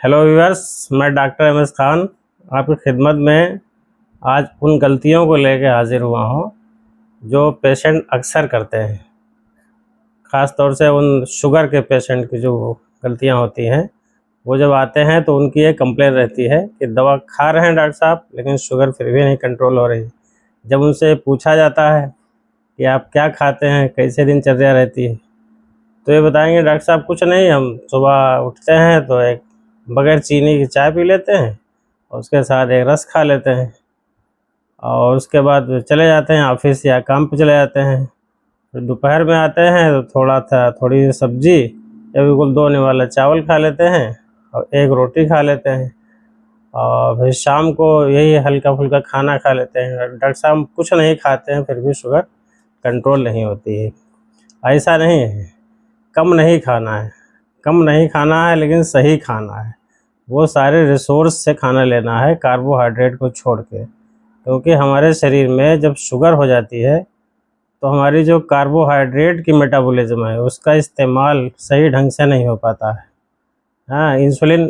Hello viewers, मैं doctor M S Khan आपकी खिदमत में आज उन गलतियों को लेकर हाजिर हुआ हूँ जो पेशेंट अक्सर करते हैं। ख़ास तौर से उन शुगर के पेशेंट की जो गलतियाँ होती हैं, वो जब आते हैं तो उनकी एक कंप्लेन रहती है कि दवा खा रहे हैं डॉक्टर साहब, लेकिन शुगर फिर भी नहीं कंट्रोल हो रही। जब उनसे पूछा जाता है कि आप क्या खाते हैं, कैसे दिनचर्या रहती है, तो ये बताएंगे डॉक्टर साहब कुछ नहीं, हम सुबह उठते हैं तो एक बगैर चीनी की चाय पी लेते हैं और उसके साथ एक रस खा लेते हैं और उसके बाद चले जाते हैं ऑफिस या काम पे चले जाते हैं। फिर दोपहर में आते हैं तो थोड़ी सब्जी या बिल्कुल 2 निवाला चावल खा लेते हैं और एक रोटी खा लेते हैं और फिर शाम को यही हल्का फुल्का खाना खा लेते हैं। डॉक्टर साहब कुछ नहीं खाते हैं फिर भी शुगर कंट्रोल नहीं होती है। ऐसा नहीं है, कम नहीं खाना है, कम नहीं खाना है लेकिन सही खाना है। वो सारे रिसोर्स से खाना लेना है, कार्बोहाइड्रेट को छोड़ के, क्योंकि हमारे शरीर में जब शुगर हो जाती है तो हमारी जो कार्बोहाइड्रेट की मेटाबॉलिज्म है उसका इस्तेमाल सही ढंग से नहीं हो पाता है। हाँ, इंसुलिन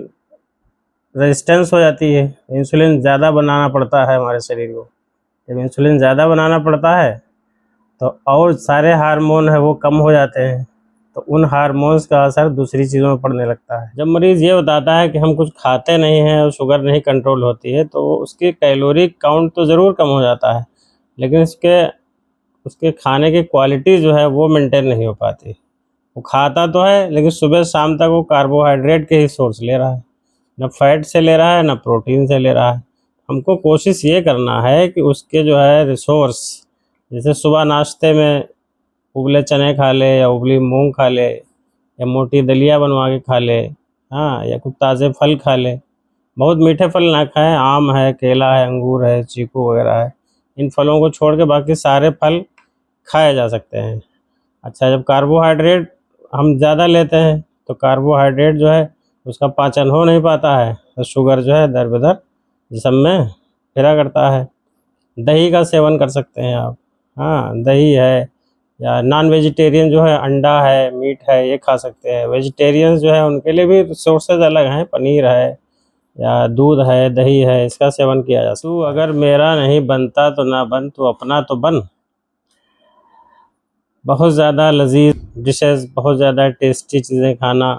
रेजिस्टेंस हो जाती है, इंसुलिन ज़्यादा बनाना पड़ता है हमारे शरीर को। जब इंसुलिन ज़्यादा बनाना पड़ता है तो और सारे हार्मोन है वो कम हो जाते हैं, तो उन हार्मोन्स का असर दूसरी चीज़ों में पड़ने लगता है। जब मरीज़ ये बताता है कि हम कुछ खाते नहीं हैं और शुगर नहीं कंट्रोल होती है, तो उसकी कैलोरी काउंट तो ज़रूर कम हो जाता है, लेकिन उसके खाने की क्वालिटी जो है वो मेंटेन नहीं हो पाती। वो खाता तो है लेकिन सुबह शाम तक वो कार्बोहाइड्रेट के ही सोर्स ले रहा है, न फैट से ले रहा है न प्रोटीन से ले रहा है। हमको कोशिश ये करना है कि उसके जो है रिसोर्स, जैसे सुबह नाश्ते में उबले चने खा ले या उबली मूंग खा ले या मोटी दलिया बनवा के खा ले, हाँ, या कुछ ताज़े फल खा ले। बहुत मीठे फल ना खाएं, आम है, केला है, अंगूर है, चीकू वगैरह है। इन फलों को छोड़ के बाकी सारे फल खाए जा सकते हैं। अच्छा, जब कार्बोहाइड्रेट हम ज़्यादा लेते हैं तो कार्बोहाइड्रेट जो है उसका पाचन हो नहीं पाता है, तो शुगर जो है दर बदर जिस्म में फिरा करता है। दही का सेवन कर सकते हैं आप, हाँ, दही है, या नॉन वेजिटेरियन जो है अंडा है, मीट है, ये खा सकते हैं। वेजिटेरियंस जो है उनके लिए भी सोर्सेज अलग हैं, पनीर है या दूध है, दही है, इसका सेवन किया जा सकता है। तो अगर मेरा नहीं बनता तो ना बन, तो अपना तो बन। बहुत ज़्यादा लजीज डिशेस, बहुत ज़्यादा टेस्टी चीज़ें खाना,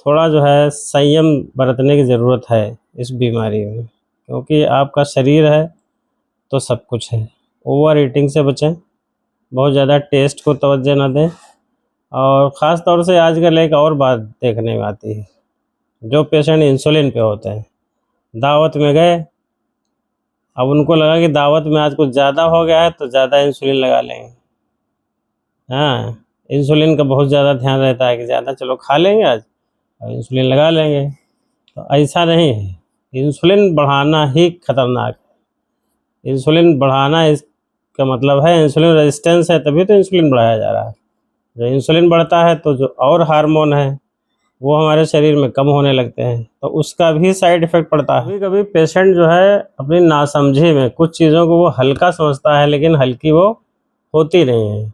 थोड़ा जो है संयम बरतने की ज़रूरत है इस बीमारी में, क्योंकि आपका शरीर है तो सब कुछ है। ओवर ईटिंग से बचें, बहुत ज़्यादा टेस्ट को तवज्जो ना दें। और ख़ास तौर से आजकल एक और बात देखने में आती है, जो पेशेंट इंसुलिन पे होते हैं, दावत में गए, अब उनको लगा कि दावत में आज कुछ ज़्यादा हो गया है तो ज़्यादा इंसुलिन लगा लेंगे। हाँ, इंसुलिन का बहुत ज़्यादा ध्यान रहता है कि ज़्यादा चलो खा लेंगे आज और इंसुलिन लगा लेंगे, तो ऐसा नहीं है। इंसुलिन बढ़ाना ही खतरनाक है। इंसुलिन बढ़ाना इसका मतलब है इंसुलिन रेजिस्टेंस है, तभी तो इंसुलिन बढ़ाया जा रहा है। जब इंसुलिन बढ़ता है तो जो और हार्मोन है वो हमारे शरीर में कम होने लगते हैं, तो उसका भी साइड इफ़ेक्ट पड़ता है। कभी कभी पेशेंट जो है अपनी नासमझी में कुछ चीज़ों को वो हल्का समझता है, लेकिन हल्की वो होती नहीं है।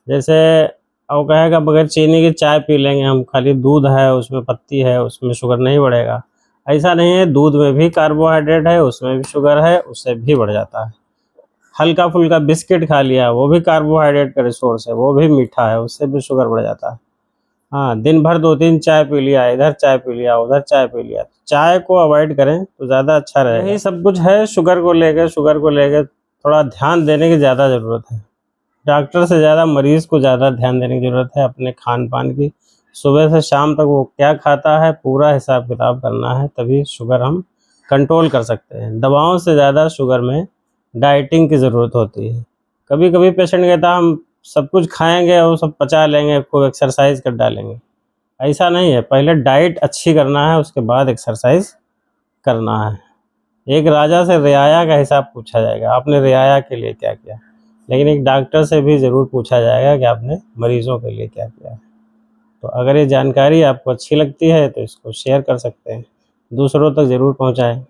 जैसे वो कहेगा बगैर चीनी की चाय पी लेंगे हम, खाली दूध है, उसमें पत्ती है, उसमें शुगर नहीं बढ़ेगा। ऐसा नहीं है, दूध में भी कार्बोहाइड्रेट है, उसमें भी शुगर है, उससे भी बढ़ जाता है। हल्का फुल्का बिस्किट खा लिया, वो भी कार्बोहाइड्रेट का रिसोर्स है, वो भी मीठा है, उससे भी शुगर बढ़ जाता है। हाँ, दिन भर 2-3 चाय पी लिया, इधर चाय पी लिया, उधर चाय पी लिया, चाय को अवॉइड करें तो ज़्यादा अच्छा रहेगा। यही सब कुछ है शुगर को लेकर थोड़ा ध्यान देने की ज़्यादा ज़रूरत है। डॉक्टर से ज़्यादा मरीज़ को ज़्यादा ध्यान देने की ज़रूरत है अपने खान पान की। सुबह से शाम तक वो क्या खाता है पूरा हिसाब किताब करना है, तभी शुगर हम कंट्रोल कर सकते हैं। दवाओं से ज़्यादा शुगर में डाइटिंग की ज़रूरत होती है। कभी कभी पेशेंट कहता है हम सब कुछ खाएंगे और सब पचा लेंगे, खूब एक्सरसाइज कर डालेंगे। ऐसा नहीं है, पहले डाइट अच्छी करना है, उसके बाद एक्सरसाइज करना है। एक राजा से रियाया का हिसाब पूछा जाएगा, आपने रियाया के लिए क्या किया, लेकिन एक डॉक्टर से भी ज़रूर पूछा जाएगा कि आपने मरीज़ों के लिए क्या किया है। तो अगर ये जानकारी आपको अच्छी लगती है तो इसको शेयर कर सकते हैं, दूसरों तक ज़रूर पहुँचाएँ।